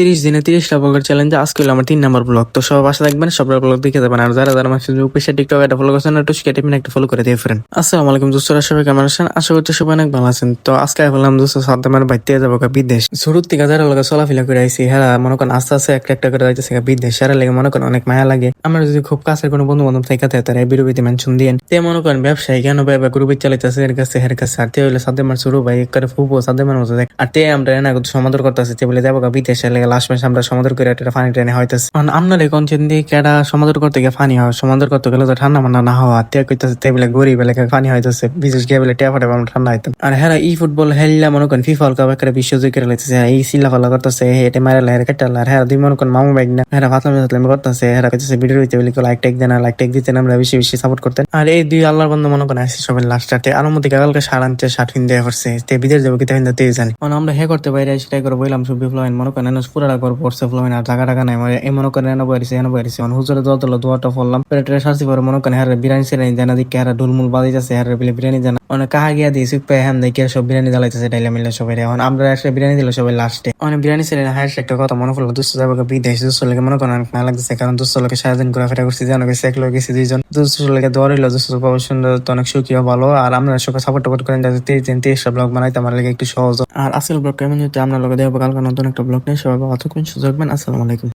30 দিনে 30টা ব্লগের চ্যালেঞ্জ আজকে হলো আমার 3 নম্বর ব্লগ। তো সব আশা থাকবেন, সব ব্লগ দেখে যাবেন। আর যারা যারা আমার ফেসবুক পেজ টিকটক এটা ফলো করছেন না, টুসকে টিপেন একটা ফলো করে দিয়ে ফ্রেন্ড। আসসালামু আলাইকুম দোস্তরা, সবাই কেমন আছেন? আশা করছি সবাই অনেক ভালো আছেন। তো আজকে বললাম দোস্ত সাদ্দামের বাইতে যাবো বিদেশ। শুরুর থেকে যারা লোক চলাফেরা করে আইসি হ্যাঁ মনে করেন আস্তে আস্তে একটা একটা করে যাইতেছে বিদেশ। সারা লেগে মনে করেন অনেক মায়া লাগে। আমরা যদি খুব কাছের কোনো বন্ধু বান্ধব থেকে তারা এই বিরবিতে মেনশন দিয়েন তে মনে করেন ব্যবসায়ী কেন ভাই বা গ্রুপে চালাইতেছে এর কাছে হের কাছে। আর তে হইলে সাদ্দামের শুরু ভাই করে ফুবো সাদ্দামের মতো দেখ। আর তে আমরা এনা সমাদর করতেছে তে বলে যাবো বিদেশে লেগে লাস্ট মাস আমরা সমাদর করে একটা ফানি ট্রেনে হইতেছে। আপনার এখন চিন্তি কেডা সমাদর করতে গিয়ে ফানি হয়, সমাদর করতে গেলে তো ঠান্ডা মান্না না হওয়া তে কইতেছে তে বলে গরিব এলাকায় ফানি হইতেছে, বিশেষ গিয়ে বলে টেয়া ফাটে আমরা ঠান্ডা হইতাম। আর হ্যাঁ ই ফুটবল হেললা মনে করেন ফিফা ওয়ার্ল্ড কাপ একটা বিশ্বজয় করে লাইতেছে। এই সিলা ফালা করতেছে হেটে মারা লাই কাটাল। আর হ্যাঁ দুই মনে করেন মামু বাইক না হ্যাঁ ফাতলামি করতেছে। হ্যাঁ কইতেছে ভিডিও হইতে বলে লাইক টেক দেন, লাইক টেক দিতেন আমরা বেশি বেশি সাপোর্ট করতেন। আর এই দুই আল্লাহর বন্ধু মনে করেন আসছে সবাই লাস্টে আর মধ্যে কালকে সারান্তে শার্ট দেওয়া করছে তে বিদেশ যাবো কিতা হিন্দা তেই জানি। মানে আমরা হে করতে বাইরে সেটাই করে বললাম সব ফ্লোইন মনে করেন পুরাটা করে পড়ছে ফ্লোইন আর টাকা টাকা নাই এই মনে করেন এনে বইছে মানে হুজুরে দোয়া তোলা দোয়াটা ফললাম পেটে সার্চি করে মনে করেন হ্যাঁ বিরিয়ানি সিরিয়ানি জানা দিকে হ্যাঁ ঢুলমুল বাজি যাচ্ছে হ্যাঁ বলে বিরিয়ানি জানা অনেক কাহা গিয়া দিয়েছি হ্যাঁ দেখে সব বিরিয়ানি জ্বালাইতেছে ডাইলে মিলে সবাই। এখন আমরা একটা বিরিয়ানি দিল সবাই লাস্টে অনেক বিরিয়ানি সিরিয়ানি হ্যাঁ একটা কথা মনে পড়লো দুশো যাবো বিদেশ। দুশো লোকে মনে করেন না লাগতেছে কারণ দুশো লোকে সারাদিন ঘোরাফেরা করছি জানো গেছে এক লোক গেছি দুইজন দুশো লোকে দোয়া রইলো। দুশো সুন্দর তো অনেক সুখীও ভালো। আর আমরা সবাই সাপোর্ট টাপোর্ট করেন যাতে 30 দিন 30টা ব্লগ বানাইতে আমার লাগে একটু সহজ। আর আজকের ব্লগ কেমন হচ্ছে আপনার লোক দেখবো কালকে নতুন একটা ব্লগ নিয়ে সবাই ভালো থাকবেন, সুযোগ আসসালামু আলাইকুম।